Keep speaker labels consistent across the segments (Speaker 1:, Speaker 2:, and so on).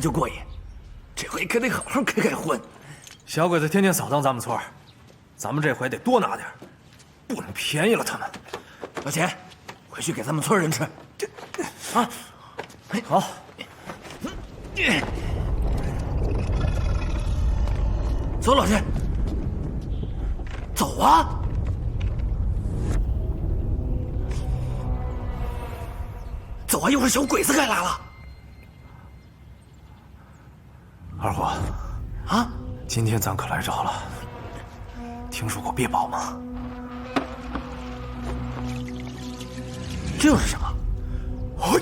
Speaker 1: 就过瘾，这回可得好好开开荤。
Speaker 2: 小鬼子天天扫荡咱们村，咱们这回得多拿点，不能便宜了他们。
Speaker 1: 老钱，回去给咱们村人吃。啊，
Speaker 2: 好。
Speaker 1: 走，老钱，走啊！走啊！一会儿小鬼子该来了。
Speaker 2: 二虎，
Speaker 1: 啊，
Speaker 2: 今天咱可来着了。听说过别保吗？
Speaker 1: 这又是什么？嘿！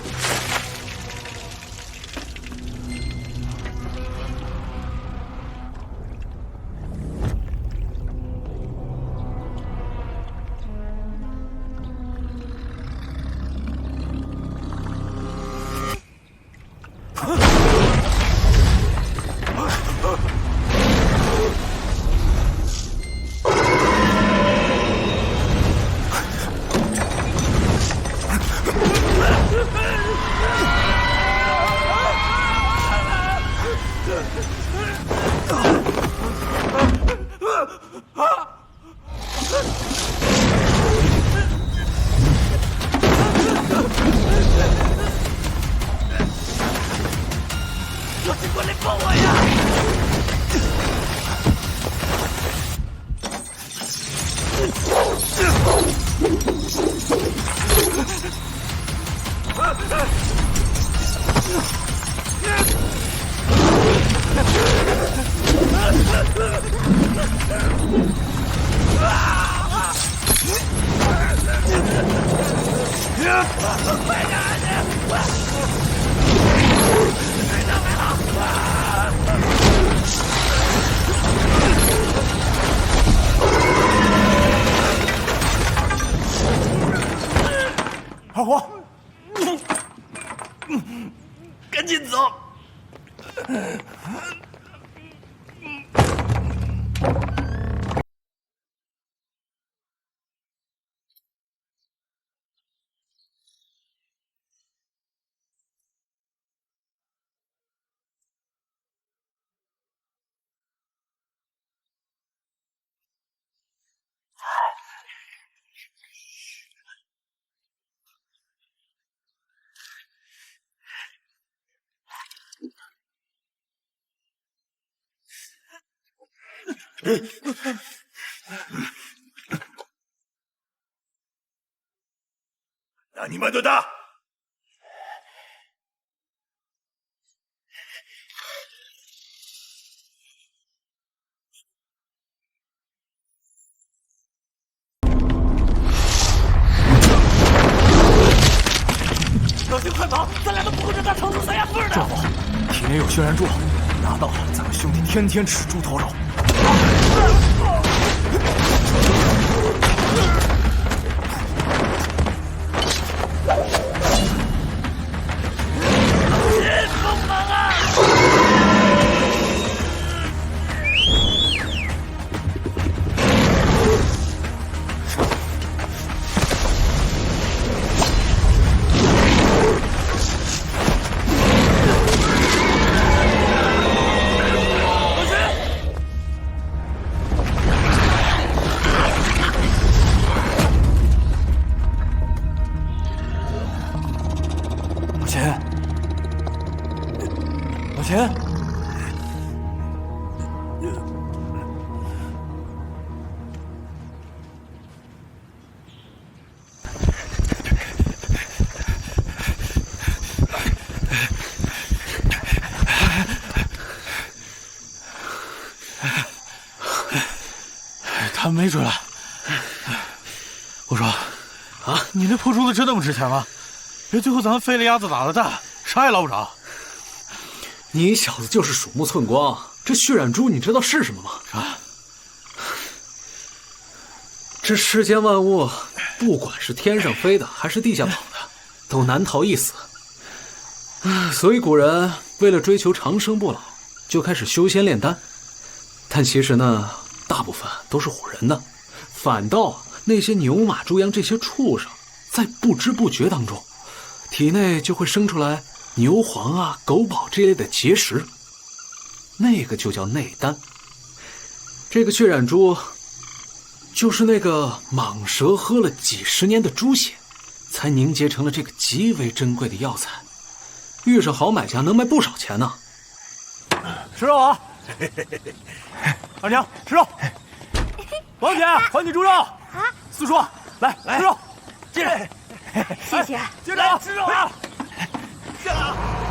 Speaker 1: 老陈，过来帮我呀！
Speaker 2: 二虎，
Speaker 1: 赶紧走！
Speaker 3: 何者だ？
Speaker 1: 老秦，快跑！咱俩都不顾着大城主塞牙缝呢。
Speaker 2: 壮虎，体内有渲染珠，拿到了，咱们兄弟天天吃猪头肉。
Speaker 1: 帮忙啊！
Speaker 2: 老钱，老钱，
Speaker 4: 他没追来。我说，啊，你那破珠子真那么值钱吗？别最后咱们飞了鸭子打了蛋，啥也捞不着。
Speaker 5: 你小子就是鼠目寸光，这血染珠你知道是什么吗？
Speaker 4: 啊，
Speaker 5: 这世间万物，不管是天上飞的还是地下跑的，都难逃一死。所以古人为了追求长生不老，就开始修仙炼丹。但其实呢，大部分都是唬人的，反倒那些牛马猪羊这些畜生，在不知不觉当中，体内就会生出来牛黄啊、狗宝这类的结石，那个就叫内丹。这个血染珠，就是那个蟒蛇喝了几十年的猪血，才凝结成了这个极为珍贵的药材。遇上好买家，能卖不少钱呢。
Speaker 2: 吃肉啊！二娘吃肉。王姐还你猪肉。啊！四叔来吃肉，接着。
Speaker 6: 谢谢。
Speaker 2: 接着吃肉啊！下来。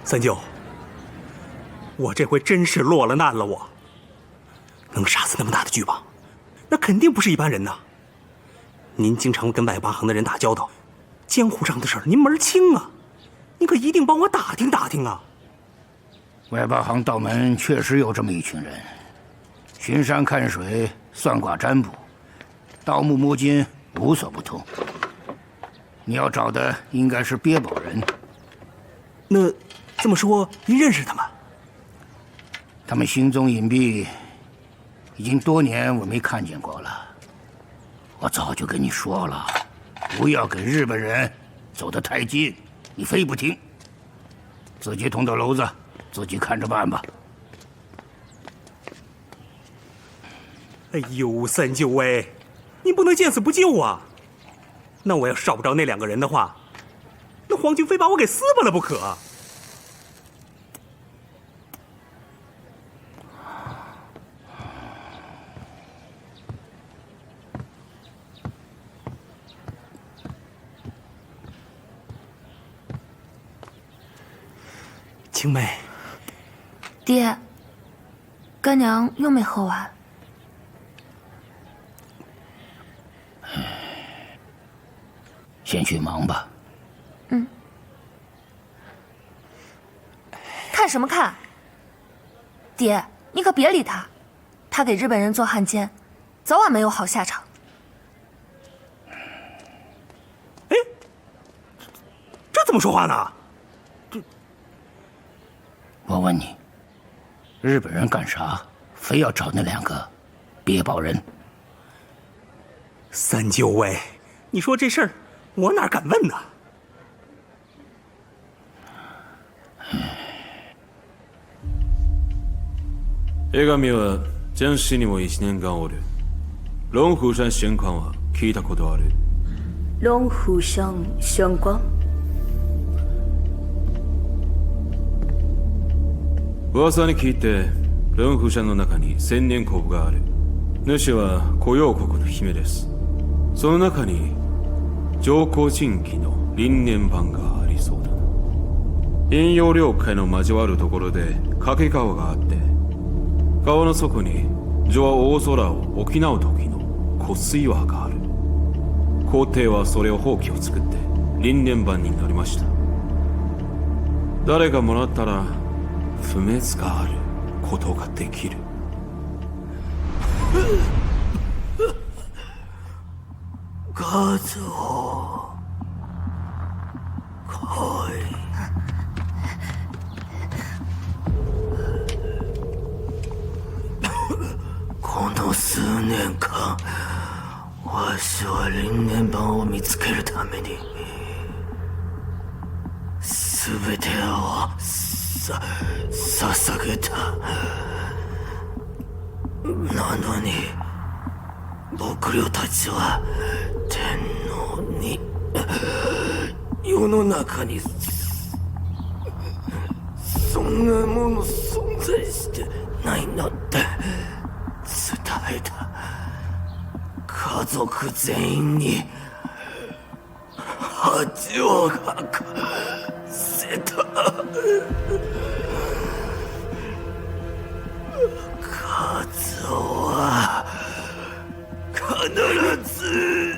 Speaker 3: 三舅，我这回真是落了难了。我能杀死那么大的巨蟒，那肯定不是一般人呐。您经常跟外八行的人打交道，江湖上的事儿您门儿清啊，您可一定帮我打听打听啊。
Speaker 7: 外八行道门确实有这么一群人，巡山看水、算卦占卜、盗墓摸金，无所不通。你要找的应该是鳖宝人。
Speaker 3: 那这么说，您认识他们？
Speaker 7: 他们行踪隐蔽，已经多年我没看见过了。我早就跟你说了，不要跟日本人走得太近，你非不听。自己捅到篓子，自己看着办吧。
Speaker 3: 哎呦，三舅哎，您不能见死不救啊！那我要找不着那两个人的话，那皇军非把我给撕巴了不可。青梅，
Speaker 6: 爹，干娘又没喝完。
Speaker 7: 先去忙吧。
Speaker 6: 嗯。看什么看？爹，你可别理他，他给日本人做汉奸，早晚没有好下场。
Speaker 3: 哎，这怎么说话呢？
Speaker 7: 我问你，日本人干啥非要找那两个鳖宝人？
Speaker 3: 三舅喂，你说这事儿，我哪敢问呢？
Speaker 8: 江上は前史にも1年間おる。龍虎山神官は聞いたことある。
Speaker 9: 龍虎山神官？
Speaker 8: 噂に聞いて、龍虎山の中に千年コブがある。主は古陽国の姫です。その中に上皇神器の輪廻板がありそうだな。陰陽両界の交わるところで掛川があって、川の底に序は大空を沖縄時の湖水岩がある。皇帝はそれをほうきを作って輪廻板になりました。誰がもらったら不滅があることができる。
Speaker 3: 和夫、来い。この数年間、わしは輪廻板を見つけるために全てを捧げた。なのに僕領たちは天皇に
Speaker 7: 世の中にそんなもの存在してないなんて伝えた。家族全員に恥をかかせた。カズオは必ず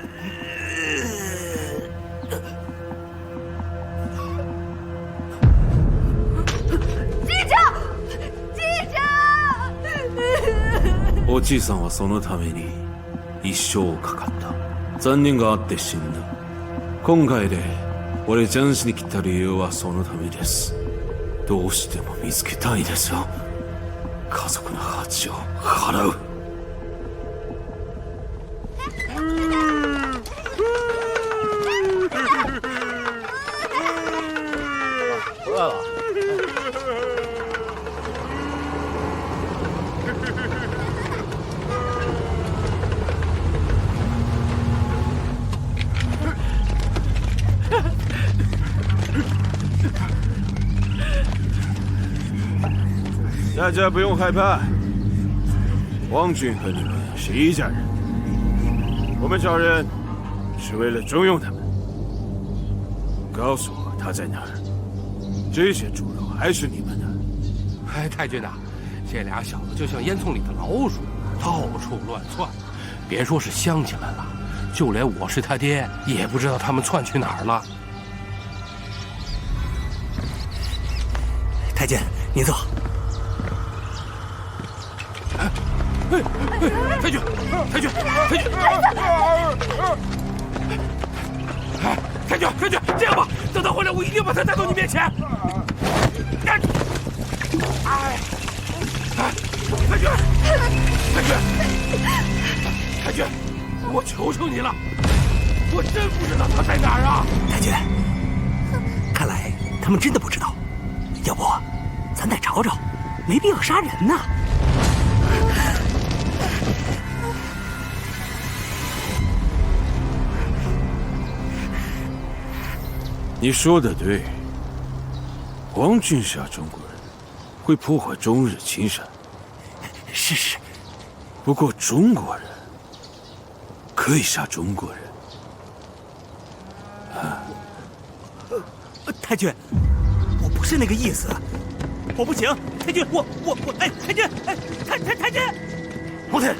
Speaker 8: おじいさんはそのために一生をかかった。残念があって死んだ。今回で俺ジャンシに来た理由はそのためです。どうしても見つけたいですよ。家族の恥を払う。
Speaker 2: 回来了。
Speaker 8: 大家不用害怕，王军和你们是一家人。我们找人是为了重用他们。告诉我他在哪儿。这些猪肉还是你们的。
Speaker 10: 哎，太君呐，这俩小子就像烟囱里的老鼠，到处乱窜。别说是乡亲们了，就连我是他爹，也不知道他们窜去哪儿了。
Speaker 3: 太监，您坐。
Speaker 10: 太君，太君，太君！哎，太君，太君，这样吧，等他回来，我一定把他带到你面前。哎，太君，太君，太君，我求求你了，我真不知道他在哪儿啊！
Speaker 3: 太君，看来他们真的不知道。要不，咱再找找，没必要杀人呐。
Speaker 8: 你说的对，王军杀中国人，会破坏中日亲善。
Speaker 3: 是。
Speaker 8: 不过中国人可以杀中国人。
Speaker 3: 太君，我不是那个意思，我不行。太君，我，哎，太君，哎，太君，
Speaker 10: 王天。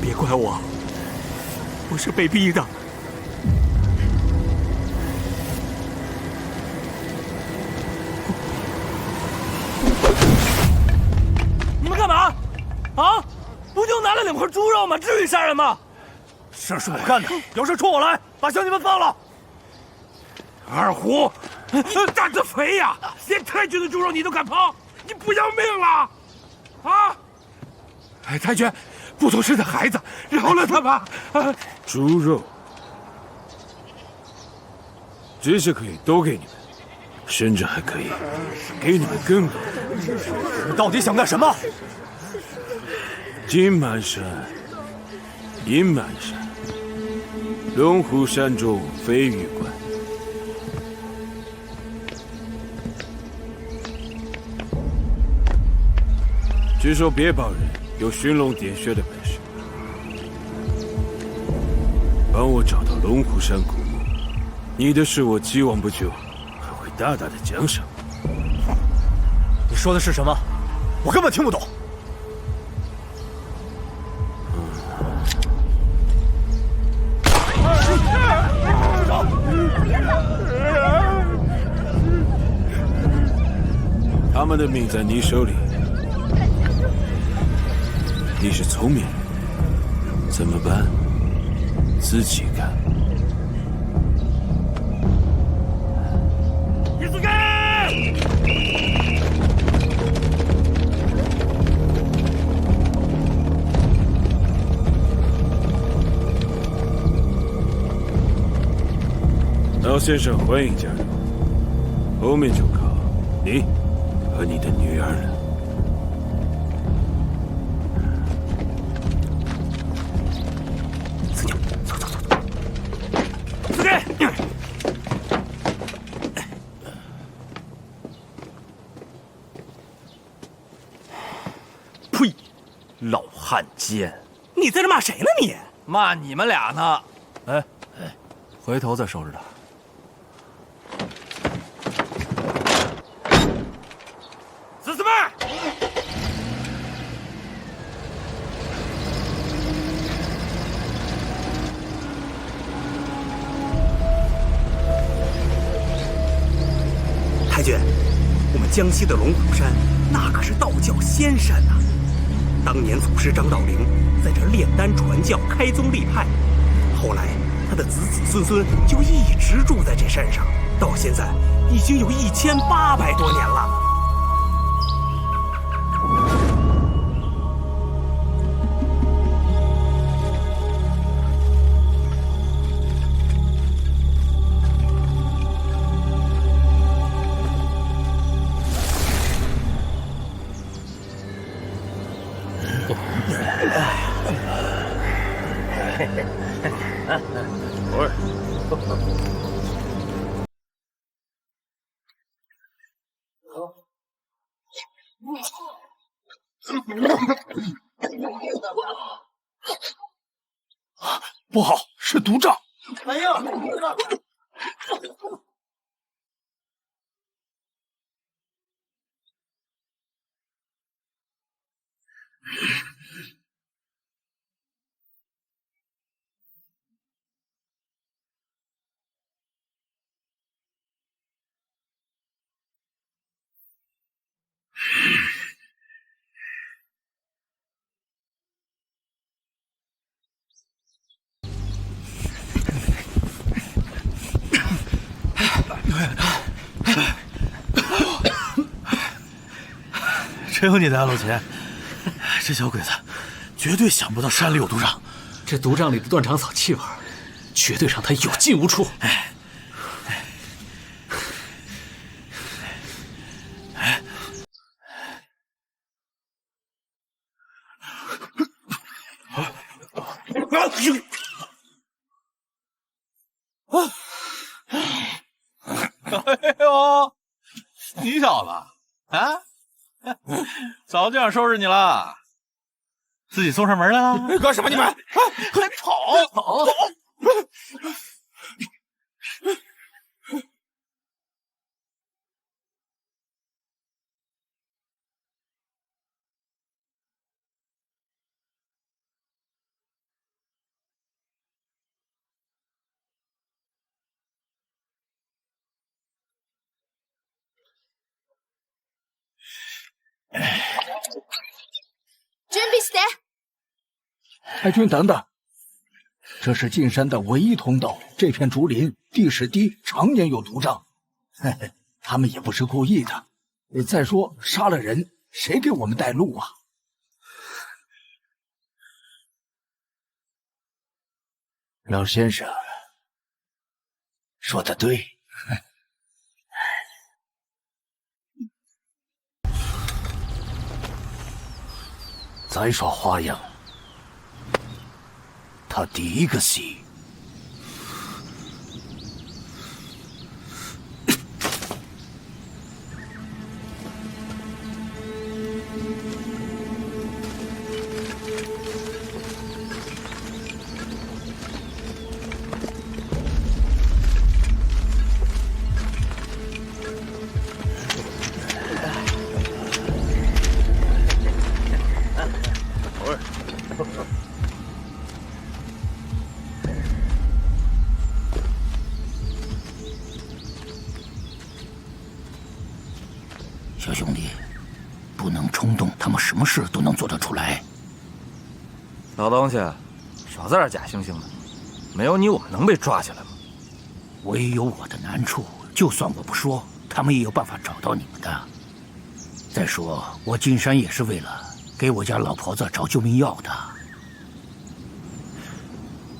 Speaker 3: 别怪我，我是被逼的。
Speaker 2: 你们干嘛？啊？不就拿了2块猪肉吗？至于杀人吗？事是我干的，有事冲我来，把兄弟们放了。
Speaker 10: 二虎，你胆子肥呀！连太君的猪肉你都敢碰，你不要命了？啊！哎，太君。不懂事的孩子，饶了他吧！
Speaker 8: 猪肉，这些可以都给你们，甚至还可以给你们更多。
Speaker 2: 你们到底想干什么？
Speaker 8: 金满山、银满山、龙虎山中飞鱼关。据说别保人有寻龙点穴的本事，帮我找到龙虎山古墓，你的事我既往不咎，还会大大的奖赏。
Speaker 2: 你说的是什么？我根本听不懂。
Speaker 8: 他们的命在你手里。你是聪明人，怎么办？自己看。
Speaker 10: 伊斯盖！
Speaker 8: 老先生，欢迎加入，后面就靠你。和你的女儿了。
Speaker 3: 四娘，走走走走。
Speaker 2: 司机，
Speaker 1: 呸！老汉奸！
Speaker 3: 你在这骂谁呢？你
Speaker 1: 骂你们俩呢？
Speaker 2: 哎，回头再收拾他。
Speaker 1: 死死们！
Speaker 3: 太君，我们江西的龙虎山，那可是道教仙山呐。当年祖师张道陵在这炼丹传教，开宗立派，后来他的子子孙孙就一直住在这山上，到现在已经有1800多年了。
Speaker 10: 不好，是毒瘴！
Speaker 1: 哎呀！
Speaker 4: 真有你的啊，老秦！这小鬼子绝对想不到山里有毒瘴，
Speaker 5: 这毒瘴里的断肠草气味，绝对让他有进无出。
Speaker 4: 哎呦，你小子啊，早就想收拾你了，自己送上门来了？
Speaker 10: 干什么你们？
Speaker 4: 快跑！
Speaker 6: 准备起来！
Speaker 10: 太君，等等，这是进山的唯一通道。这片竹林地势低，常年有毒瘴。嘿嘿，他们也不是故意的。再说，杀了人，谁给我们带路啊？老先生说的对。再耍花样，他第一个死。
Speaker 7: 小兄弟，不能冲动，他们什么事都能做得出来。
Speaker 1: 老东西，少在这假惺惺的，没有你我们能被抓起来吗？
Speaker 7: 我也有我的难处，就算我不说，他们也有办法找到你们的。再说，我进山也是为了给我家老婆子找救命药的。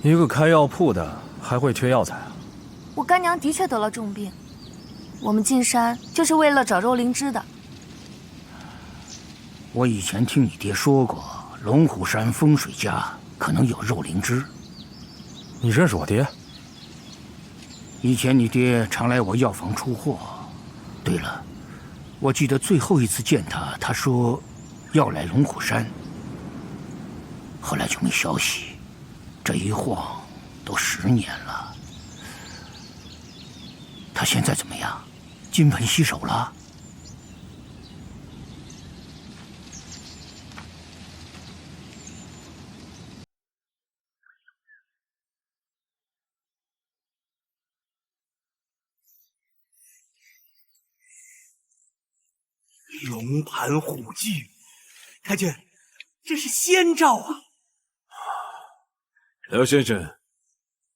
Speaker 2: 一个开药铺的还会缺药材啊？
Speaker 6: 我干娘的确得了重病，我们进山就是为了找肉灵芝的。
Speaker 7: 我以前听你爹说过，龙虎山风水家可能有肉灵芝。
Speaker 2: 你认识我爹？
Speaker 7: 以前你爹常来我药房出货。对了，我记得最后一次见他，他说要来龙虎山，后来就没消息。这一晃都10年了。他现在怎么样？金盆洗手了？
Speaker 3: 龙盘虎踞，太君，这是先兆啊！
Speaker 8: 廖先生，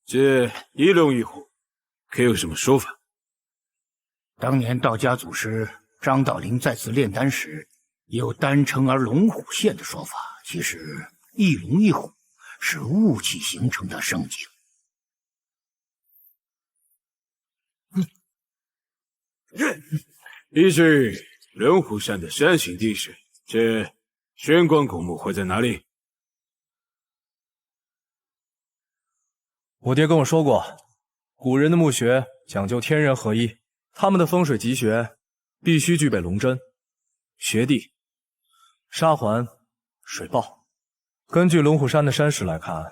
Speaker 8: 这一龙一虎，可有什么说法？
Speaker 7: 当年道家祖师张道陵再次炼丹时，有丹成而龙虎现的说法。其实一龙一虎是雾气形成的盛景。
Speaker 8: 依据龙虎山的山形地势，这玄关古墓会在哪里？
Speaker 2: 我爹跟我说过，古人的墓穴讲究天人合一，他们的风水吉穴必须具备龙针、穴地、沙环、水抱。根据龙虎山的山势来看，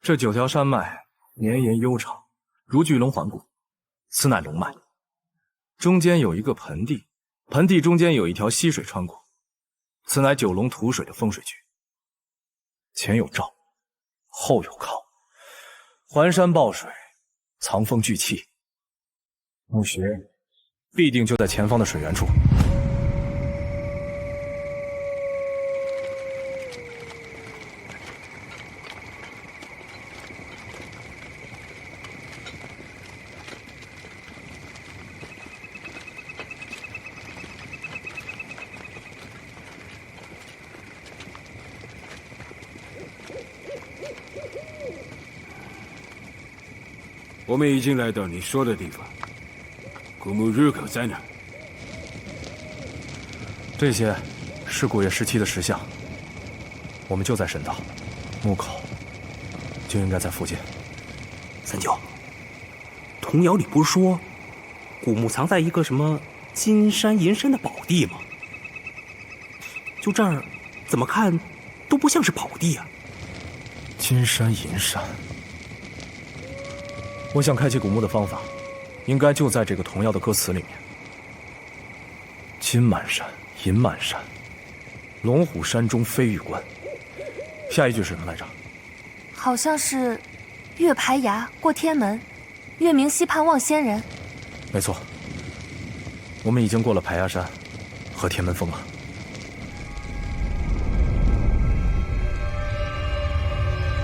Speaker 2: 这9条山脉绵延悠长，如巨龙环骨，此乃龙脉。中间有一个盆地，盆地中间有一条溪水穿过，此乃九龙吐水的风水局。前有罩，后有靠，环山抱水，藏风聚气。墓穴必定就在前方的水源处。
Speaker 8: 我们已经来到你说的地方，古墓入口在哪？
Speaker 2: 这些是古月时期的石像，我们就在神道，墓口就应该在附近。
Speaker 3: 三舅，童谣里不是说古墓藏在一个什么金山银山的宝地吗？就这儿怎么看都不像是宝地啊。
Speaker 2: 金山银山，我想开启古墓的方法，应该就在这个童谣的歌词里面。金满山，银满山，龙虎山中飞玉关。下一句是什么来着？
Speaker 6: 好像是越排崖过天门，月明溪畔望仙人。
Speaker 2: 没错，我们已经过了排崖山和天门峰了。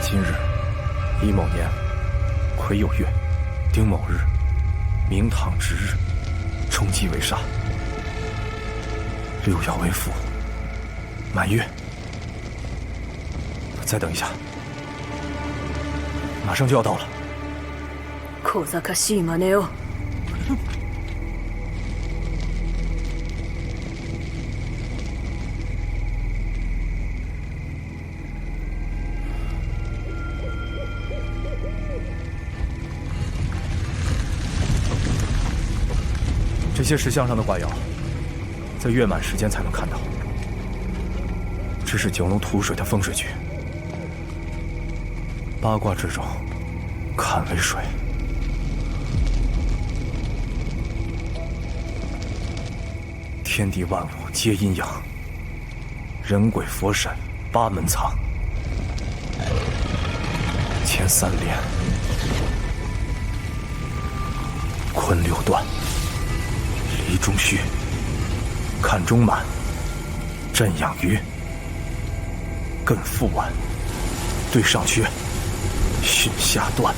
Speaker 2: 今日乙卯年癸酉月丁卯日，明堂值日，冲击为煞，6爻为父，满月。再等一下，马上就要到了。
Speaker 9: 小賢しい真似を。
Speaker 2: 这些石像上的卦爻，在月满时间才能看到。这是九龙吐水的风水局。八卦之中，坎为水。天地万物皆阴阳，人鬼佛神八门藏。乾3连，坤6断，离中虚，坎中满，震养鱼，艮复完，对上缺，巽下断。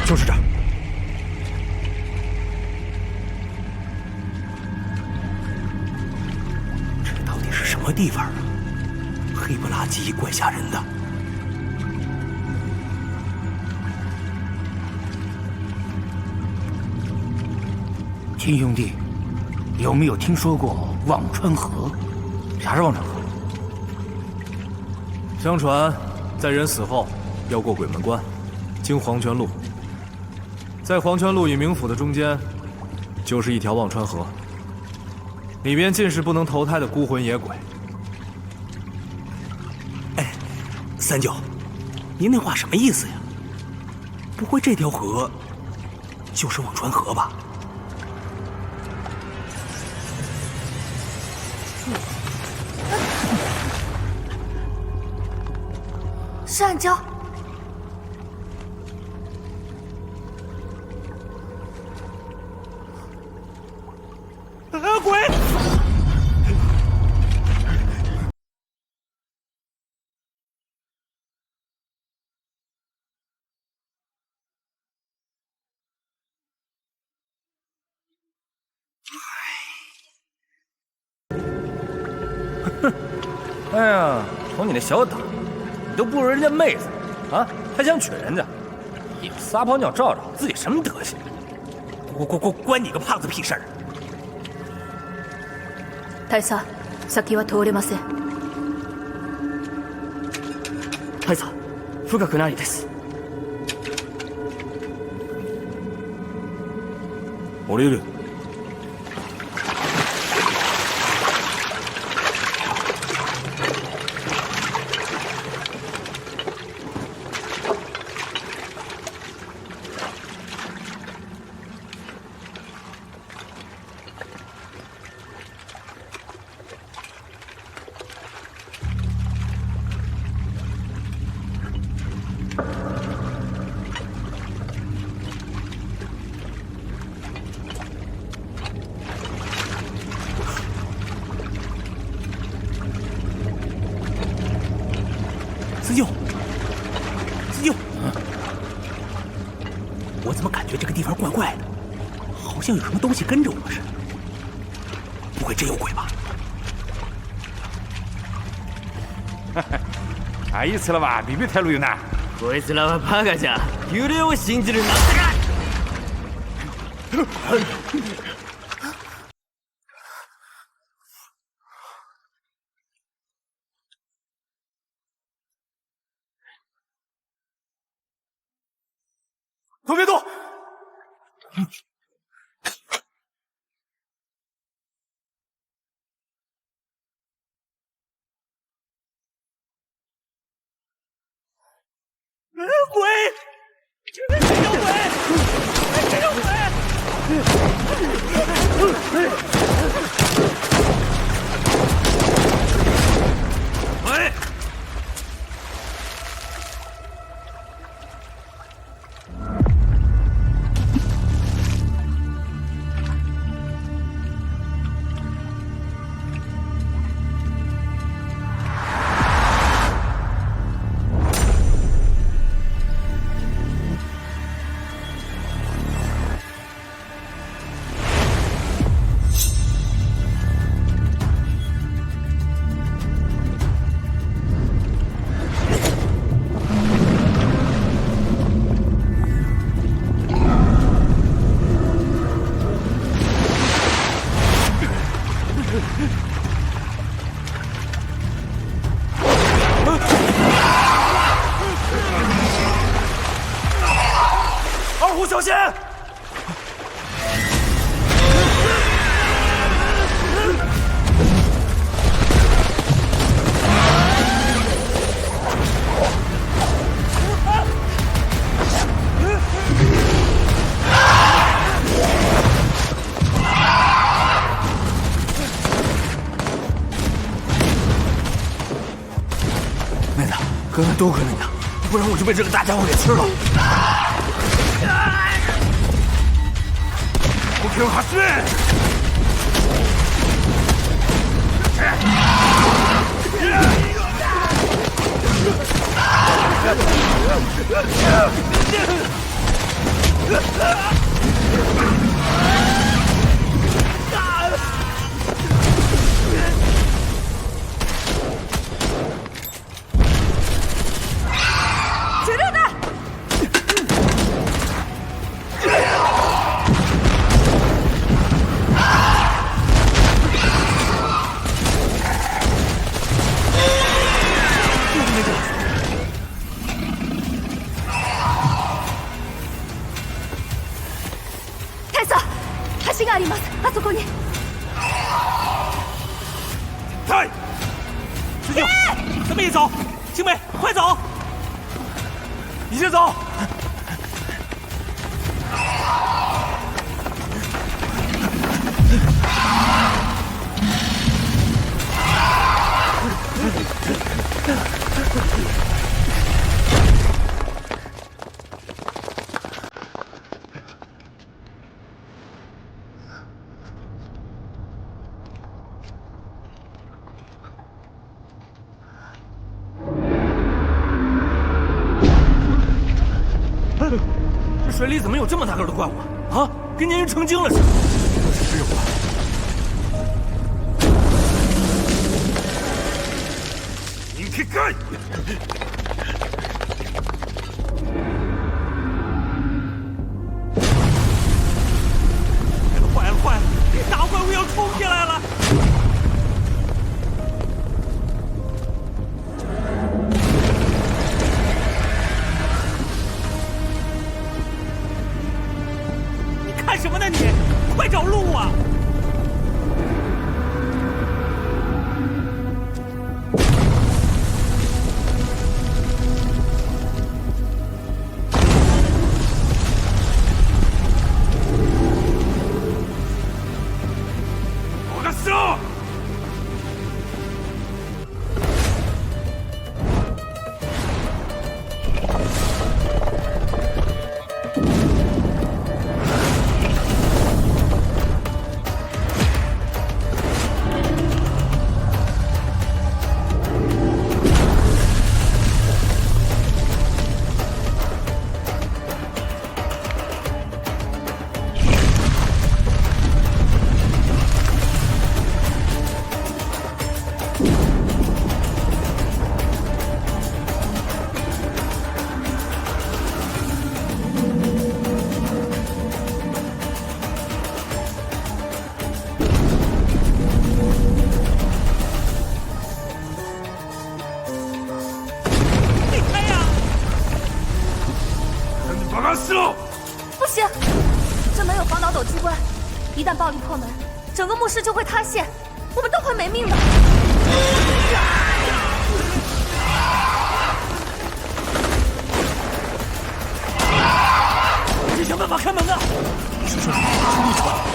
Speaker 2: 就是这儿。
Speaker 3: 什么地方啊？黑不拉几，怪吓人的。
Speaker 7: 秦兄弟，有没有听说过忘川河？
Speaker 1: 啥是忘川河？
Speaker 2: 相传，在人死后要过鬼门关，经黄泉路。在黄泉路与冥府的中间，就是一条忘川河，里边尽是不能投胎的孤魂野鬼。
Speaker 3: 哎，三舅，您那话什么意思呀？不会这条河就是忘川河吧？
Speaker 6: 是暗礁。
Speaker 3: 鬼！
Speaker 1: 哎呀，瞅你那小胆，你都不如人家妹子啊，还想娶人家？以后撒泡尿照照自己什么德行？
Speaker 3: 关你个胖子屁事儿！
Speaker 9: 大佐、先は通れません。
Speaker 11: 大佐、深くないです。
Speaker 8: 降りる。
Speaker 3: 四舅，四舅，我怎么感觉这个地方怪怪的，好像有什么东西跟着我们似的？不会真有鬼吧？
Speaker 10: あいつらはビビってるよな。
Speaker 11: こいつらはバカじゃ。幽霊を信じるなんてか。
Speaker 2: 都别动！
Speaker 3: 鬼！真有鬼！真有鬼！
Speaker 1: 喂！
Speaker 2: 二虎小心！
Speaker 1: 妹子，刚才多亏了你啊，不然我就被这个大家伙给吃了。
Speaker 10: 目標発明。太，
Speaker 3: 师兄，咱们也走。青梅，快走！
Speaker 1: 你先走。这水里怎么有这么大个的怪物啊？跟鲶鱼成精了似的。
Speaker 10: 是我。你看。
Speaker 3: 坏了坏了，大怪物要冲进来了！你看什么呢你？快找路啊！
Speaker 6: 不行，这门有防倒斗机关，一旦暴力破门，整个墓室就会塌陷，我们都快没命了。
Speaker 1: 得想办法开门啊！
Speaker 2: 师兄，出力吧。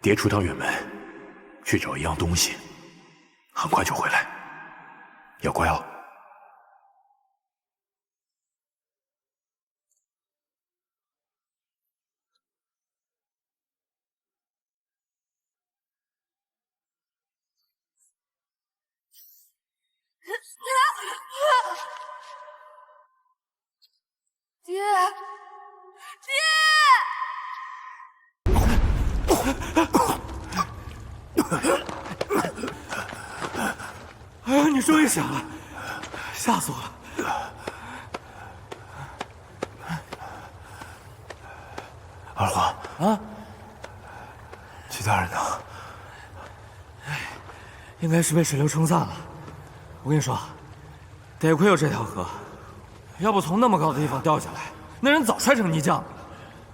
Speaker 10: 爹出趟远门，去找一样东西，很快就回来，要乖哦。
Speaker 6: 爹，爹！
Speaker 1: 哎呀，你终于醒了，吓死我了！
Speaker 10: 二黄
Speaker 1: 啊，
Speaker 10: 齐大人呢？
Speaker 1: 应该是被水流冲散了。我跟你说，得亏有这条河，要不从那么高的地方掉下来，那人早摔成泥浆了。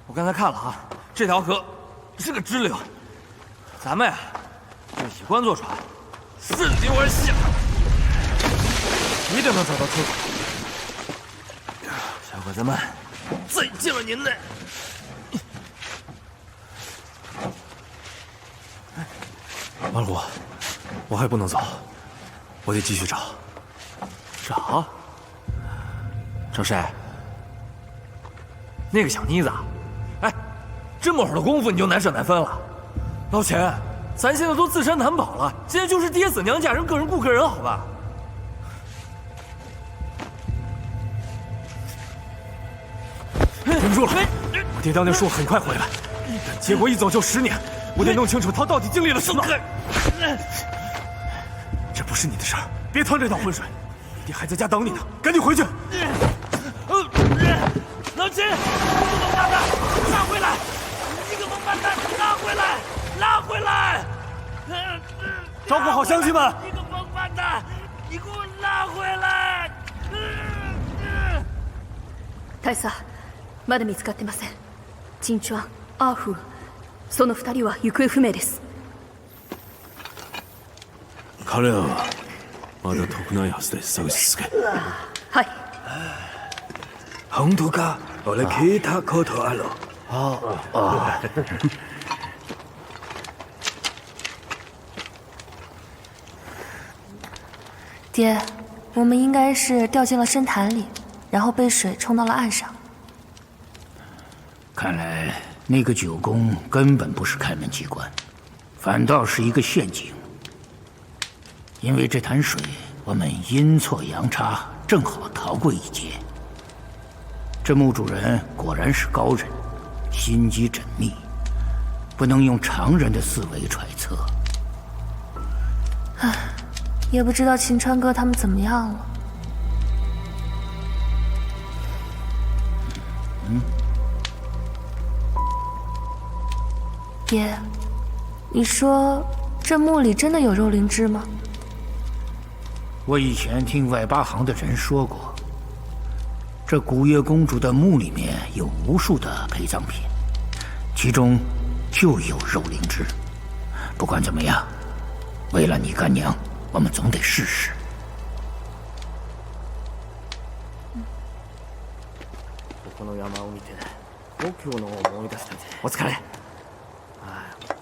Speaker 1: 我刚才看了啊，这条河是个支流，咱们呀就以官坐船，顺流而下，一定能找到出口。小伙子们，再见了您嘞！
Speaker 2: 马虎，我还不能走，我得继续找。
Speaker 1: 找谁？那个小妮子。哎，这么会儿的功夫你就难舍难分了？老钱，咱现在都自身难保了，现在就是爹死娘家人，个人顾个人，好吧？
Speaker 2: 顶住了！我爹当年说很快回来，但结果一走就10年，我得弄清楚他到底经历了什么。这不是你的事儿，别趟这趟浑水。你爹还在家等你呢，赶紧回去。
Speaker 10: 老秦，王八蛋，拉回来！你个王八蛋，拉回来！拉回来！
Speaker 2: 照顾好乡亲们！
Speaker 10: 你个王八蛋，你给我拉回来！
Speaker 9: 大佐、まだ見つかってません。陳川、アーフー、その2人は行方不明です。
Speaker 8: 彼らはまだ遠くないはずです。探し続け。
Speaker 9: はい。
Speaker 10: 本当か？俺聞いたことある。
Speaker 6: 爹，我们应该是掉进了深潭里，然后被水冲到了岸上。
Speaker 7: 看来那个九宫根本不是开门机关，反倒是一个陷阱。因为这潭水，我们阴错阳差，正好逃过一劫。这墓主人果然是高人，心机缜密，不能用常人的思维揣测。
Speaker 6: 唉，也不知道秦川哥他们怎么样了。爹，你说这墓里真的有肉灵芝吗？
Speaker 7: 我以前听外八行的人说过，这古月公主的墓里面有无数的陪葬品，其中就有肉灵芝。不管怎么样，为了你干娘，我们总得试试。
Speaker 11: この山を見て故郷のを思い出したぜ。お疲れ。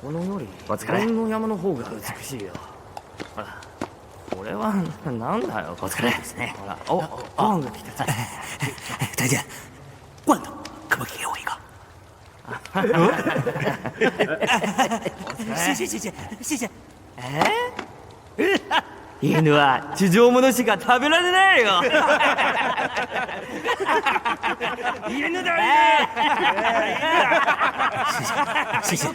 Speaker 11: このよりこの山の方が美しいよ。ほら、これはなんだよ。お疲れですね。ほら、ご飯が来たぜ。
Speaker 3: 太监，罐头可不可以给我一个？谢谢。
Speaker 11: 犬は地上物しか食べられないよ。犬だ
Speaker 3: 谢谢。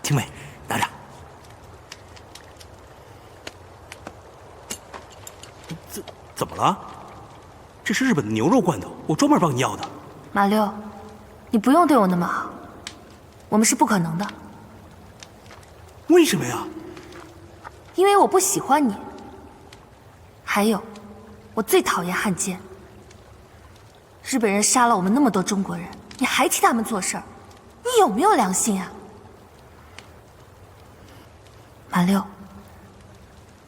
Speaker 3: 廷尉，拿着。怎么了？这是日本的牛肉罐头，我专门帮你要的。
Speaker 6: 马六，你不用对我那么好，我们是不可能的。
Speaker 3: 为什么呀？
Speaker 6: 因为我不喜欢你。还有，我最讨厌汉奸。日本人杀了我们那么多中国人，你还替他们做事儿，你有没有良心啊？马六，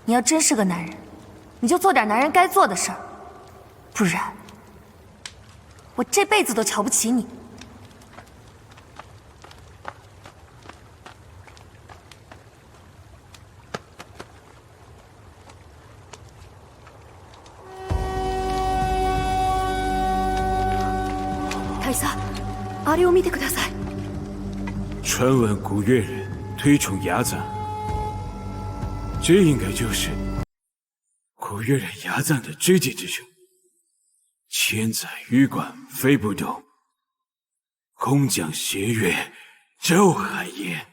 Speaker 6: 你要真是个男人，你就做点男人该做的事儿，不然我这辈子都瞧不起你。
Speaker 9: 大佐、あれを見てください。
Speaker 8: 传闻古月人推崇压葬，这应该就是古月人压葬的直接之处。千载玉冠飞不动，空降斜月照海夜。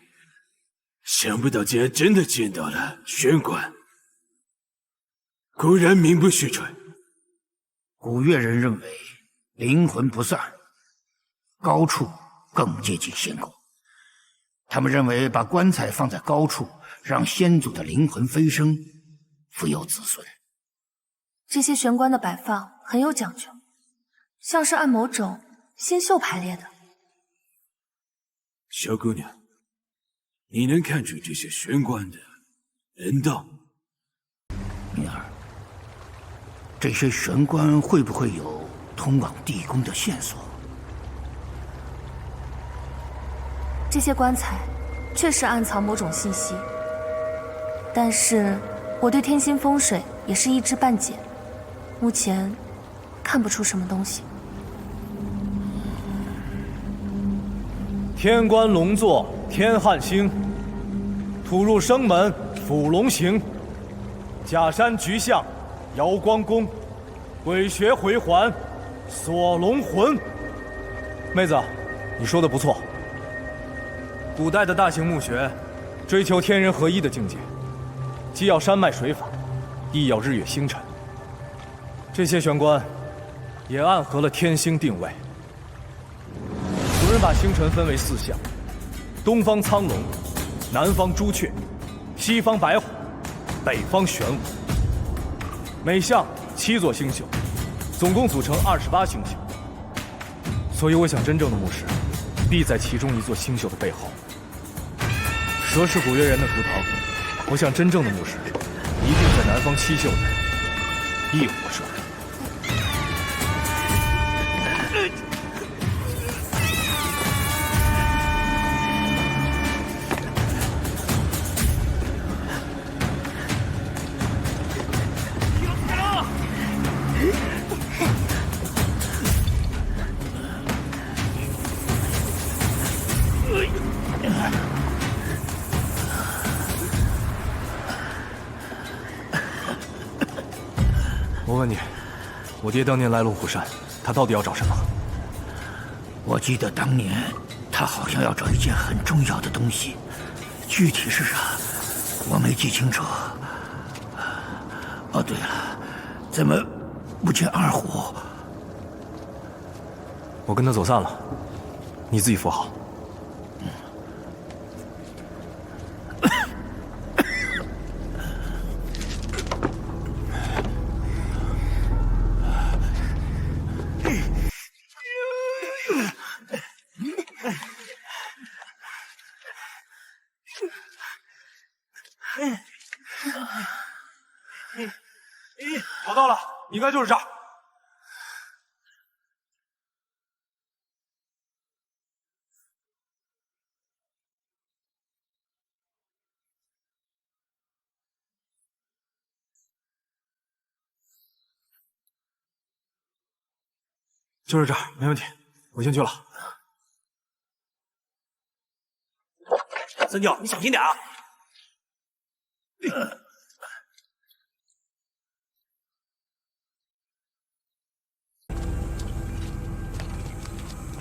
Speaker 8: 想不到竟然真的见到了玄关，果然名不虚传。
Speaker 7: 古月人认为灵魂不散，高处更接近仙宫。他们认为把棺材放在高处，让先祖的灵魂飞升，福佑子孙。
Speaker 6: 这些玄关的摆放很有讲究，像是按某种星宿排列的。
Speaker 8: 小姑娘，你能看出这些玄关的人道？
Speaker 7: 女儿，这些玄关会不会有通往地宫的线索？
Speaker 6: 这些棺材确实暗藏某种信息，但是我对天心风水也是一知半解，目前看不出什么东西。
Speaker 2: 天官龙座，天汉星；土入生门，辅龙行。假山菊象，瑶光宫，鬼穴回环，锁龙魂。妹子，你说的不错。古代的大型墓穴，追求天人合一的境界，既要山脉水法，亦要日月星辰。这些玄关，也暗合了天星定位。有人把星辰分为4象：东方苍龙，南方朱雀，西方白虎，北方玄武。每象7座星宿，总共组成28星宿。所以我想，真正的墓室必在其中一座星宿的背后。蛇是古月人的图腾，我想真正的墓室一定在南方7宿的异火社。我问你，我爹当年来龙虎山，他到底要找什么？
Speaker 7: 我记得当年他好像要找一件很重要的东西，具体是啥，我没记清楚。哦，对了，怎么不见二虎？
Speaker 2: 我跟他走散了，你自己扶好。
Speaker 10: 找到了，应该就是这儿。就是这儿，没问题，我先去了。
Speaker 3: 三舅，你小心点啊！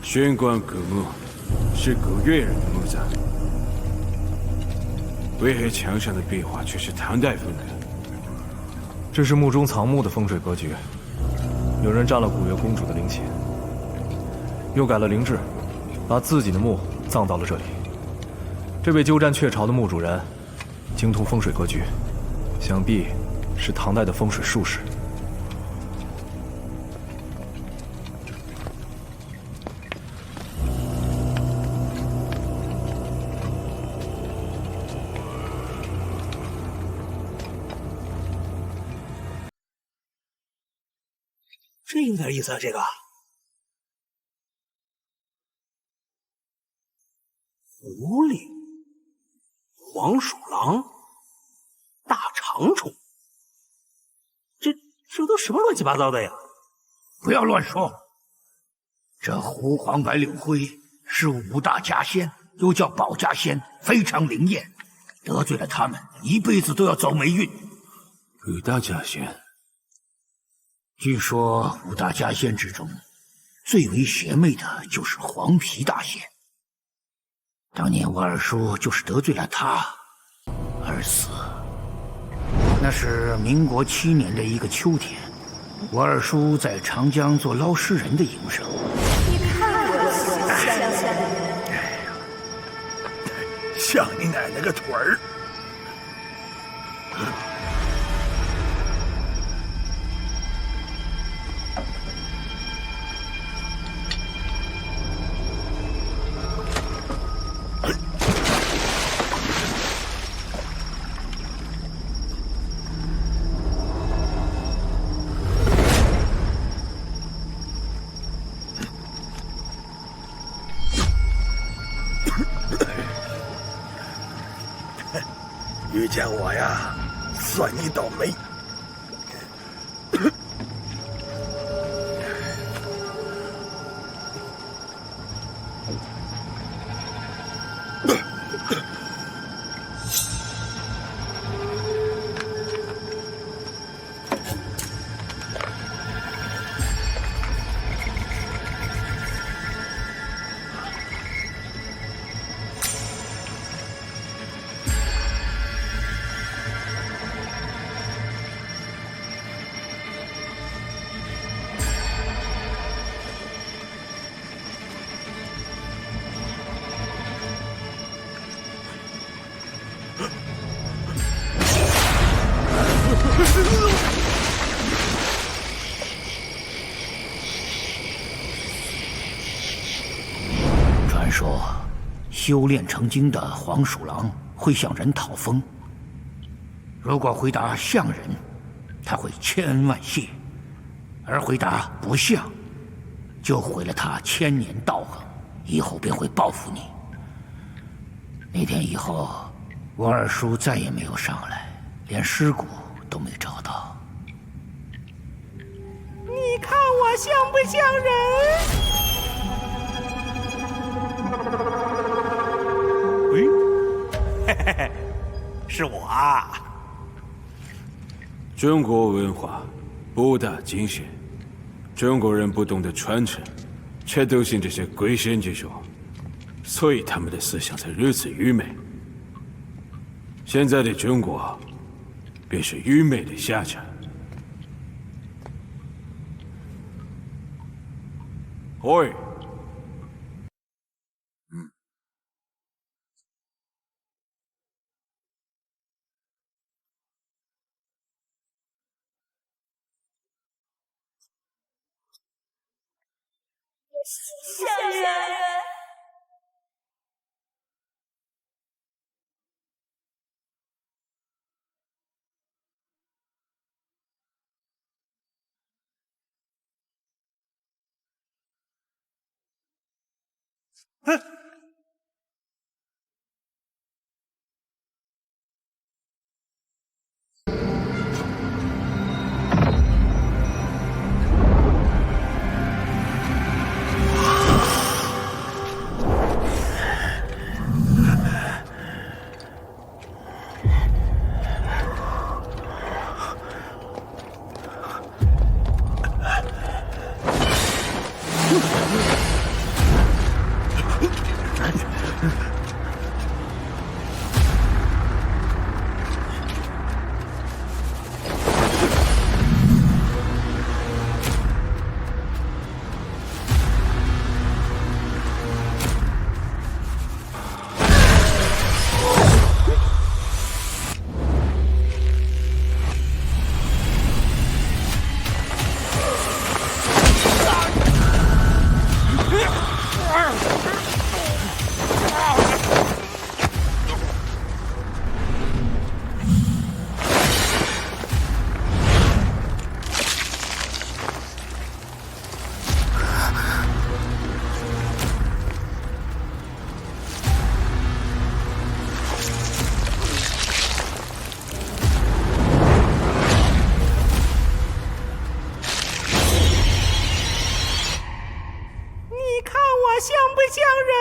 Speaker 8: 玄关古墓是古越人的墓葬，为何墙上的壁画却是唐代风格？
Speaker 2: 这是墓中藏墓的风水格局。有人占了古月公主的陵寝，又改了陵制，把自己的墓葬到了这里。这位鸠占鹊巢的墓主人精通风水格局，想必是唐代的风水术士。
Speaker 3: 这有点意思啊，这个。狐狸、黄鼠狼、大长虫，这都什么乱七八糟的呀？
Speaker 7: 不要乱说。这狐黄白柳灰是5大家仙，又叫保家仙，非常灵验。得罪了他们，一辈子都要走霉运。
Speaker 8: 5大家仙。
Speaker 7: 据说5大家仙之中，最为邪魅的就是黄皮大仙。当年我二叔就是得罪了他而死。那是民国7年的一个秋天，我二叔在长江做捞尸人的营生。
Speaker 12: 你看我
Speaker 10: 像你奶奶个腿儿！遇见我呀，算你倒霉。
Speaker 7: 传说，修炼成精的黄鼠狼会向人讨封。如果回答像人，他会千万谢；而回答不像，就毁了他千年道行，以后便会报复你。那天以后，我二叔再也没有上来，连尸骨都没找到。
Speaker 12: 你看我像不像人？
Speaker 3: 嘿嘿嘿，是我啊！
Speaker 8: 中国文化博大精深，中国人不懂得传承，却都信这些鬼神之说，所以他们的思想才如此愚昧。现在的中国，便是愚昧的下场。喂，
Speaker 12: 像人。
Speaker 3: 哼！
Speaker 12: 像不像人？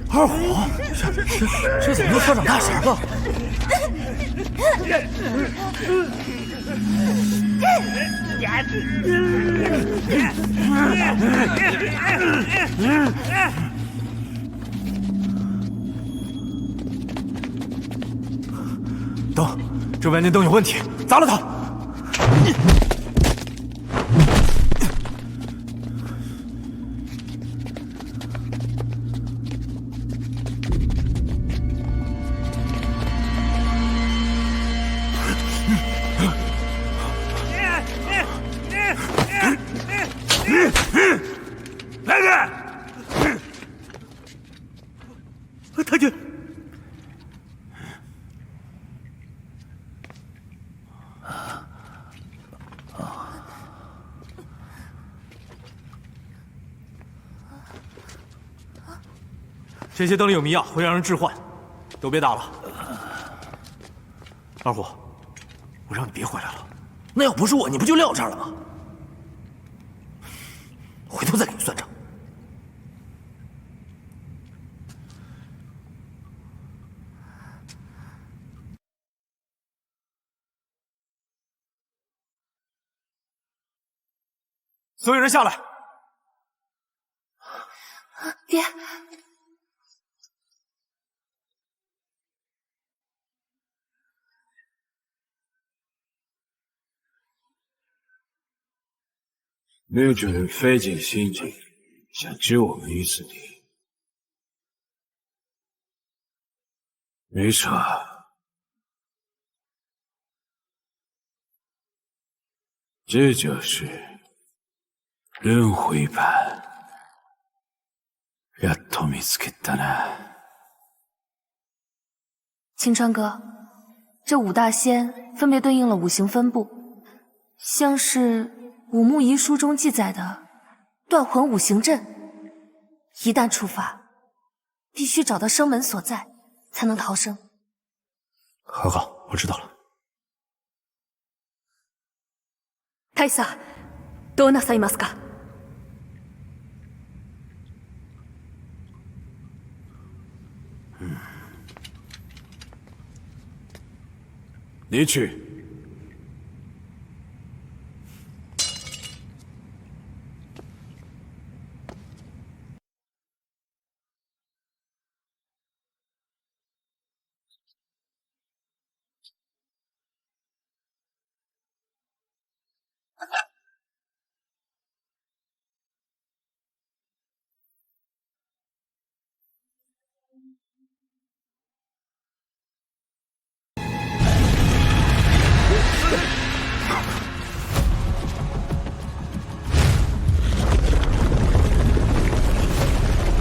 Speaker 1: 二虎，这怎么又调整大神了？
Speaker 2: 灯，这万年灯有问题，砸了它！这些灯里有迷药，会让人致幻，都别打了。二虎，我让你别回来了。
Speaker 1: 那要不是我，你不就撂这儿了吗？回头再给你算账。
Speaker 2: 所有人下来！
Speaker 6: 爹，
Speaker 8: 没有主人费尽心机想救我们一次你。没错，这就是轮回盘。やっと見つけたな。
Speaker 6: 青川哥，这5大仙分别对应了5行分布，像是五木遗书中记载的断魂5行阵。一旦触发，必须找到生门所在，才能逃生。
Speaker 2: 很好，我知道了。
Speaker 9: 大佐、どうなさいますか？
Speaker 8: 你去。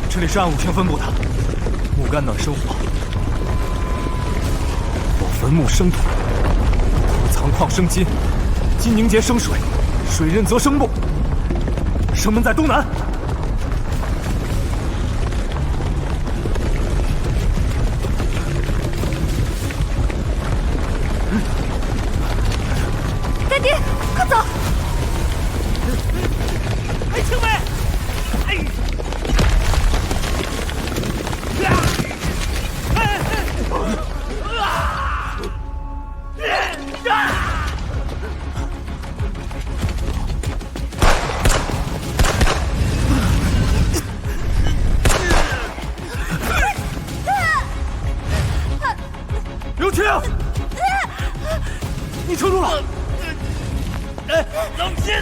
Speaker 2: 这里是按5行分布的，木干暖生火，火焚木生土，土藏矿生金，金凝结生水，水润则生木。生门在东南。
Speaker 6: 干爹，快走！
Speaker 12: 哎，青梅，哎。
Speaker 2: 刘青，你撑住了！
Speaker 12: 冷心。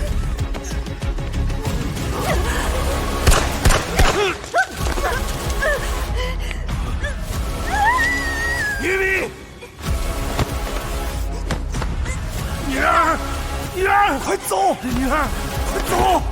Speaker 10: 玉米，女儿，女儿，快走！女儿，快走！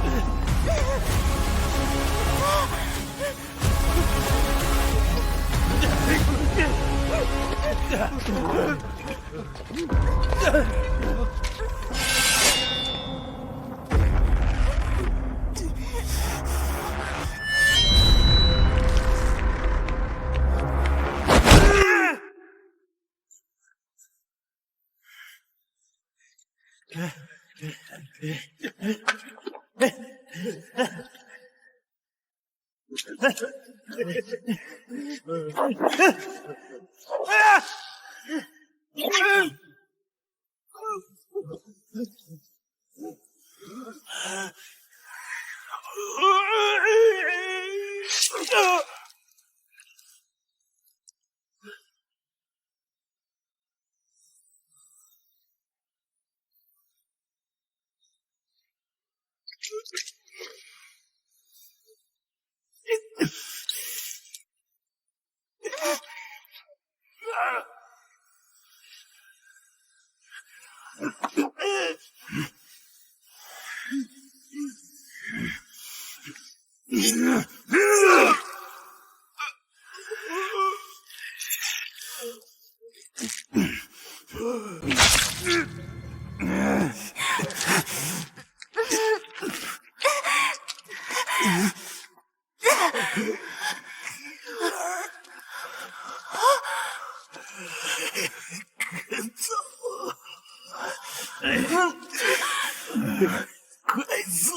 Speaker 7: 子！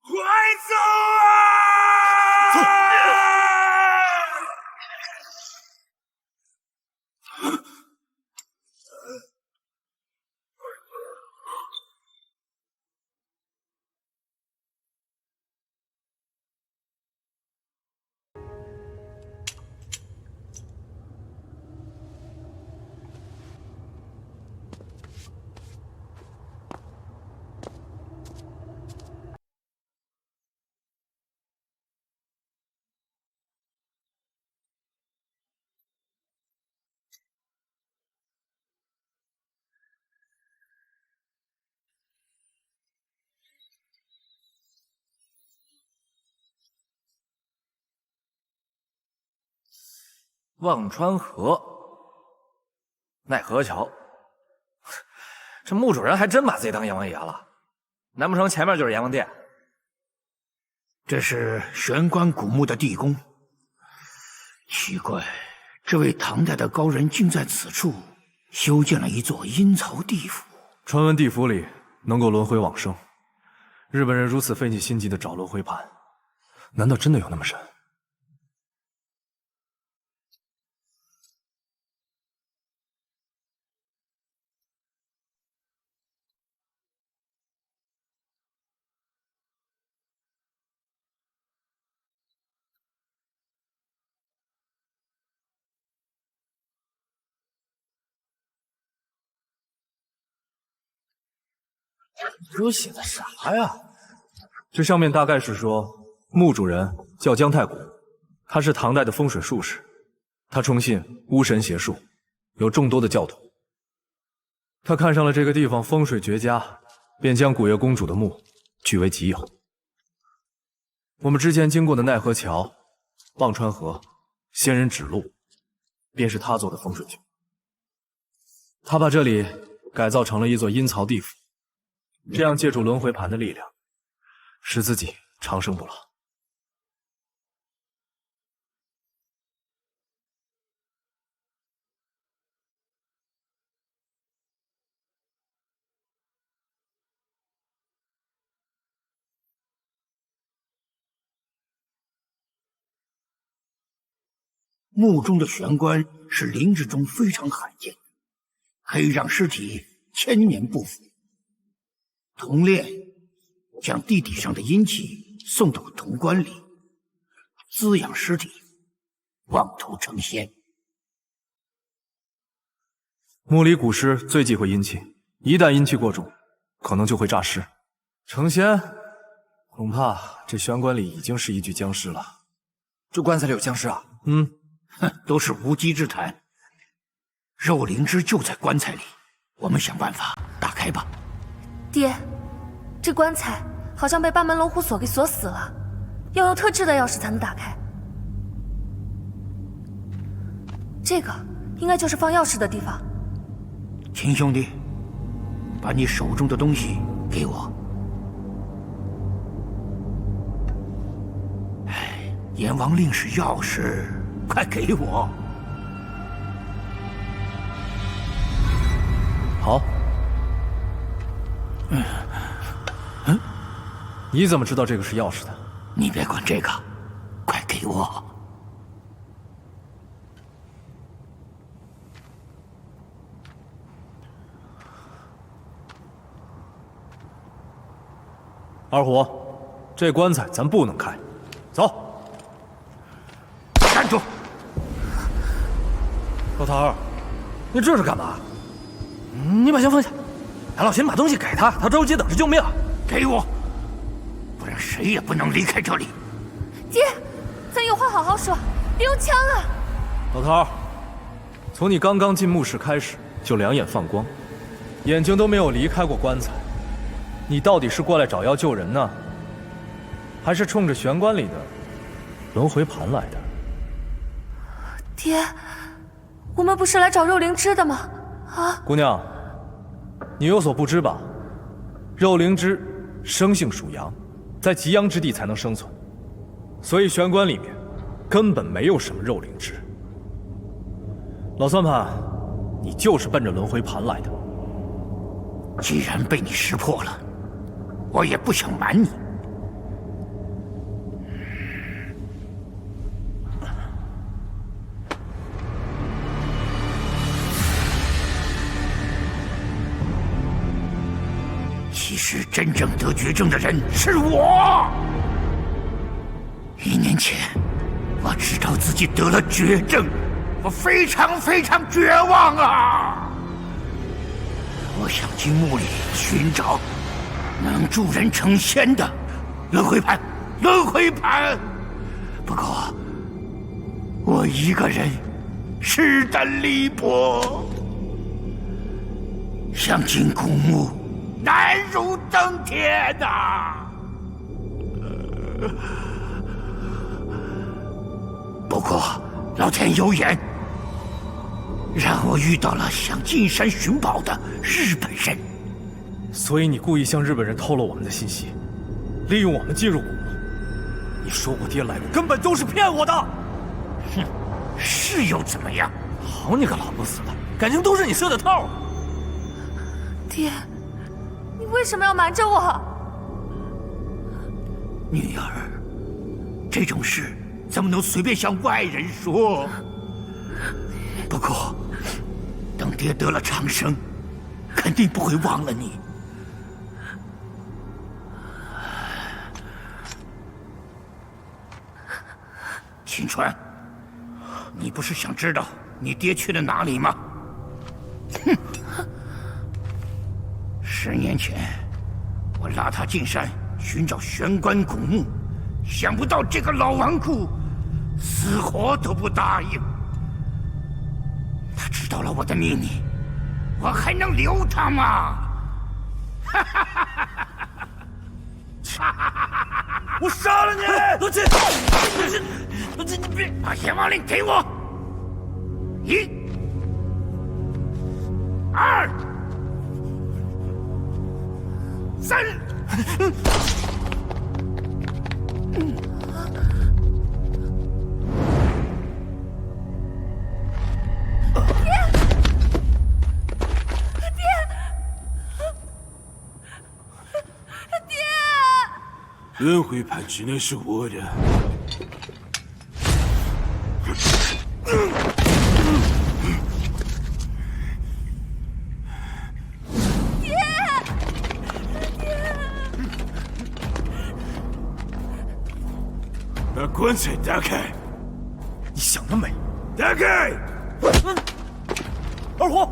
Speaker 10: 快走啊！
Speaker 1: 忘川河、奈何桥，这墓主人还真把自己当阎王爷了。难不成前面就是阎王殿？
Speaker 7: 这是玄关古墓的地宫。奇怪，这位唐代的高人竟在此处修建了一座阴曹地府。
Speaker 2: 传闻地府里能够轮回往生，日本人如此费尽心机的找轮回盘，难道真的有那么神？
Speaker 1: 这都写的啥呀？
Speaker 2: 这上面大概是说，墓主人叫姜太古，他是唐代的风水术士，他崇信巫神邪术，有众多的教徒。他看上了这个地方风水绝佳，便将古月公主的墓据为己有。我们之前经过的奈何桥、忘川河、仙人指路，便是他做的风水局。他把这里改造成了一座阴曹地府。这样借助轮回盘的力量，使自己长生不老。
Speaker 7: 墓中的玄关是灵之中非常罕见，可以让尸体千年不腐。铜链将地底上的阴气送到铜棺里，滋养尸体，望头成仙。
Speaker 2: 墓里古尸最忌讳阴气，一旦阴气过重，可能就会诈尸成仙。恐怕这玄关里已经是一具僵尸了。
Speaker 1: 这棺材里有僵尸啊？
Speaker 7: 都是无稽之谈。肉灵芝就在棺材里，我们想办法打开吧。
Speaker 6: 爹，这棺材好像被八门龙虎锁给锁死了，要用特制的钥匙才能打开。这个应该就是放钥匙的地方。
Speaker 7: 秦兄弟，把你手中的东西给我。阎王令是钥匙，快给我！
Speaker 2: 好。你怎么知道这个是钥匙的？
Speaker 7: 你别管这个，快给我！
Speaker 2: 二虎，这棺材咱不能开，走。
Speaker 7: 站住！
Speaker 1: 老头儿，你这是干嘛？你把枪放下，俺老秦把东西给他，他着急等着救命。
Speaker 7: 给我，不然谁也不能离开这里。
Speaker 6: 爹，咱有话好好说，别用枪啊！
Speaker 2: 老头儿，从你刚刚进墓室开始，就两眼放光，眼睛都没有离开过棺材。你到底是过来找药救人呢，还是冲着玄关里的轮回盘来的？
Speaker 6: 爹，我们不是来找肉灵芝的吗？啊，
Speaker 2: 姑娘，你有所不知吧？肉灵芝生性属阳，在极阳之地才能生存，所以玄关里面根本没有什么肉灵芝。老算盘，你就是奔着轮回盘来的。
Speaker 7: 既然被你识破了，我也不想瞒你。其实真正得绝症的人是我。1年前，我知道自己得了绝症，我非常绝望啊！我想进墓里寻找能助人成仙的轮回盘，不过我一个人势单力薄，想进古墓难如登天呐！不过老天有眼，让我遇到了想进山寻宝的日本人。
Speaker 2: 所以你故意向日本人透露我们的信息，利用我们进入古墓。你说我爹来过，根本都是骗我的。
Speaker 7: 哼，是又怎么样？
Speaker 1: 好你个老不死的，感情都是你设的套。
Speaker 6: 爹，你为什么要瞒着我？
Speaker 7: 女儿，这种事怎么能随便向外人说？不过，等爹得了长生，肯定不会忘了你。秦川，你不是想知道你爹去了哪里吗？哼！10年前，我拉他进山寻找玄关古墓，想不到这个老纨绔死活都不答应。他知道了我的秘密，我还能留他吗？
Speaker 12: 我杀了你！
Speaker 7: 罗辑，你别把阎王令给我！1、2、3。
Speaker 8: 轮回盘只能是我的。把棺材打开！
Speaker 2: 你想得美！
Speaker 8: 打开！
Speaker 2: 二虎。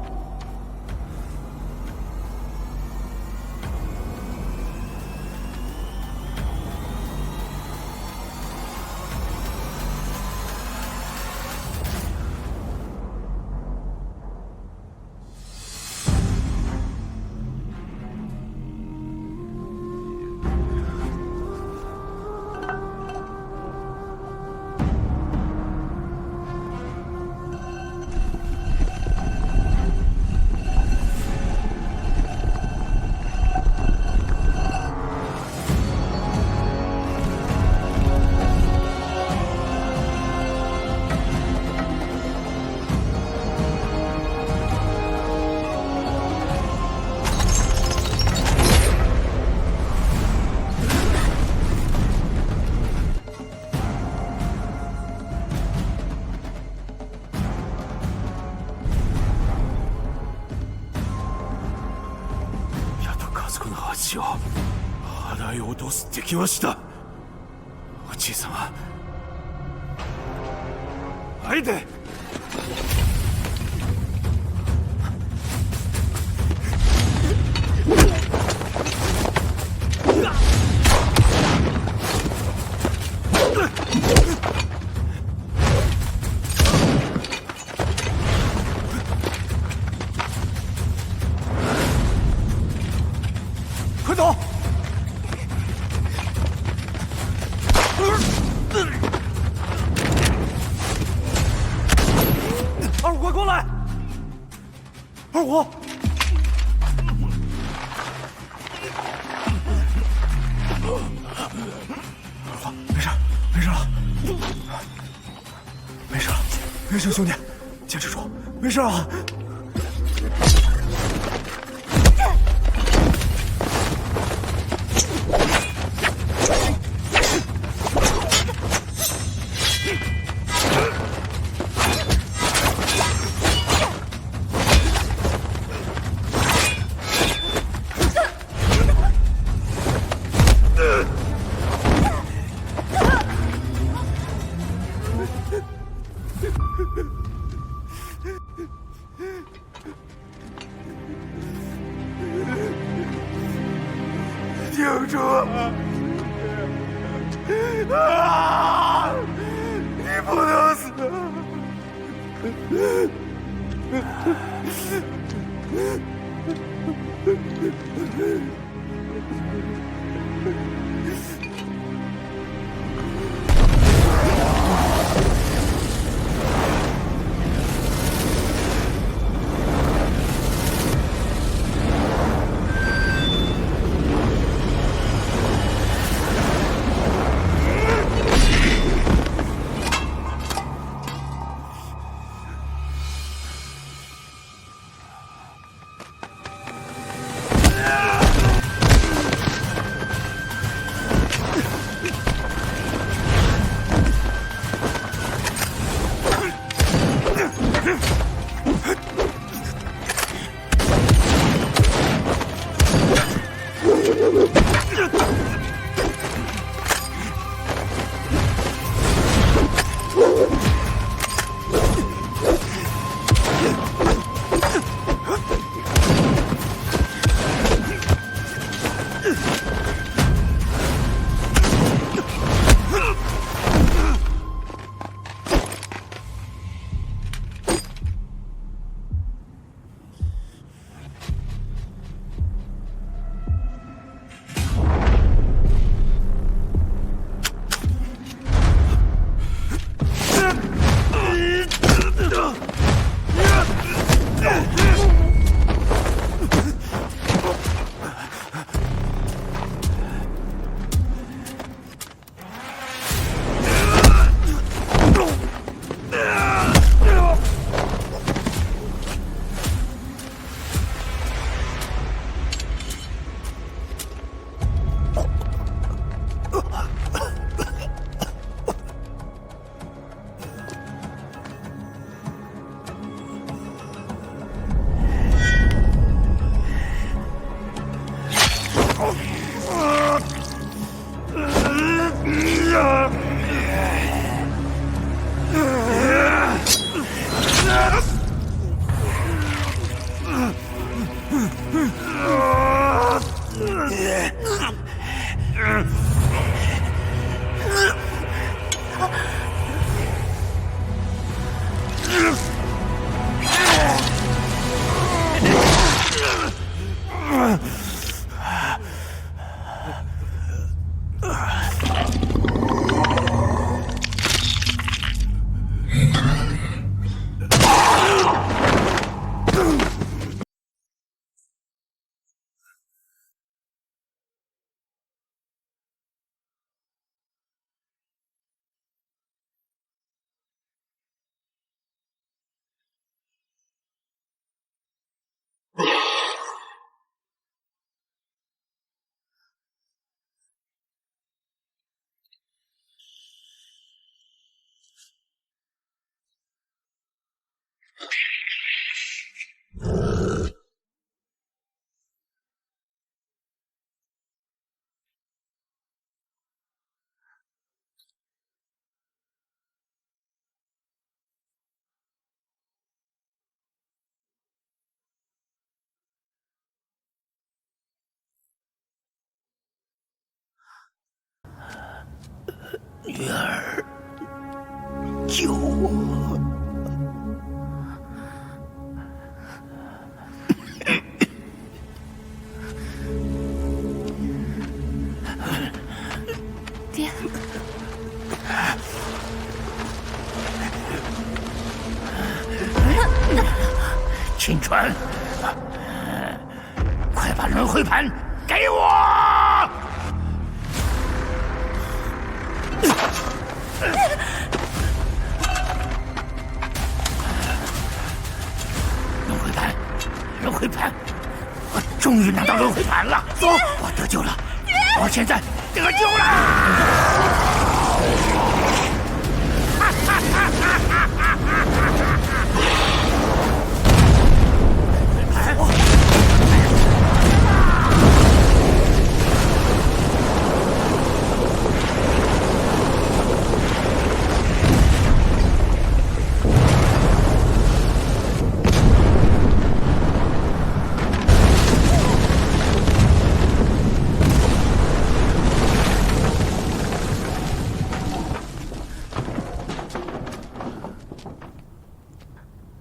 Speaker 8: 払い落とす敵はしたおじい様あえて
Speaker 2: 快走！二虎，快过来！二虎，没事了。没事，兄弟，坚持住，没事啊。
Speaker 10: 挺住！啊！你不能死！
Speaker 7: 女儿，救我！
Speaker 6: 爹，
Speaker 7: 青川，快把轮回盘给我！回盘，我终于拿到轮回盘了！走，我得救了，我现在得救了！哈哈哈哈哈哈！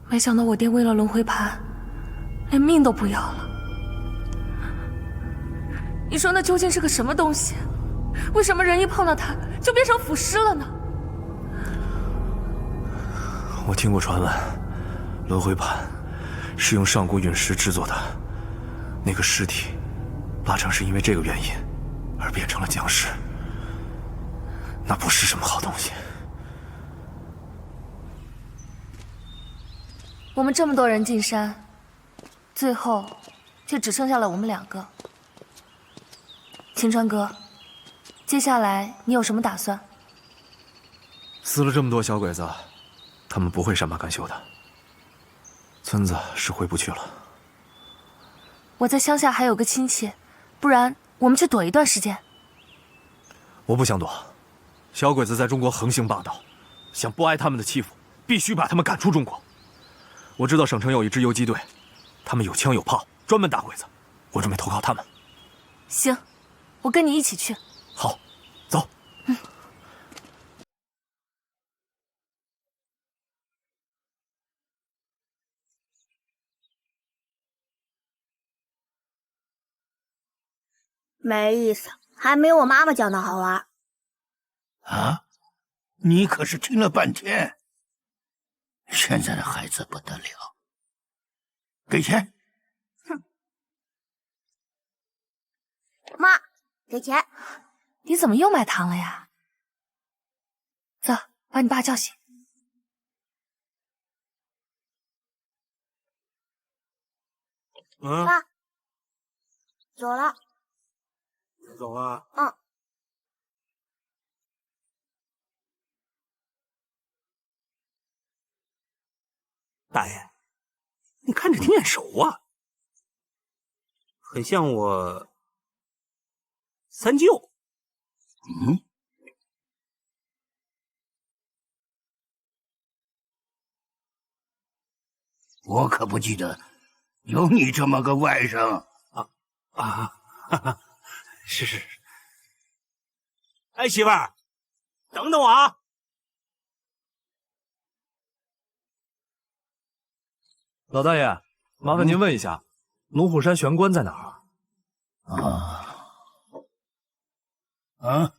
Speaker 6: 没想到我爹为了轮回盘，连命都不要了。你说那究竟是个什么东西？为什么人一碰到它就变成腐尸了呢？
Speaker 2: 我听过传闻，轮回盘是用上古陨石制作的，那个尸体，八成是因为这个原因而变成了僵尸。那不是什么好东西。
Speaker 6: 我们这么多人进山，最后却只剩下了我们2个。秦川哥，接下来你有什么打算？
Speaker 2: 死了这么多小鬼子，他们不会善罢甘休的。村子是回不去了。
Speaker 6: 我在乡下还有个亲戚，不然我们去躲一段时间。
Speaker 2: 我不想躲，小鬼子在中国横行霸道，想不挨他们的欺负，必须把他们赶出中国。我知道省城有一支游击队，他们有枪有炮，专门打鬼子。我准备投靠他们。
Speaker 6: 行，我跟你一起去。
Speaker 2: 好，走。
Speaker 13: 没意思，还没我妈妈讲的好玩。
Speaker 7: 啊，你可是听了半天。现在的孩子不得了，给钱。
Speaker 13: 哼，妈，给钱。
Speaker 6: 你怎么又买糖了呀？走，把你爸叫醒。
Speaker 13: 爸，走了。
Speaker 3: 走啊。
Speaker 13: 嗯。
Speaker 3: 大爷，你看着挺眼熟啊，很像我三舅。
Speaker 7: 嗯，我可不记得有你这么个外甥
Speaker 3: 哈哈，是。哎，媳妇儿，等等我啊！
Speaker 2: 老大爷，麻烦您问一下，龙虎山玄关在哪儿？
Speaker 7: 啊？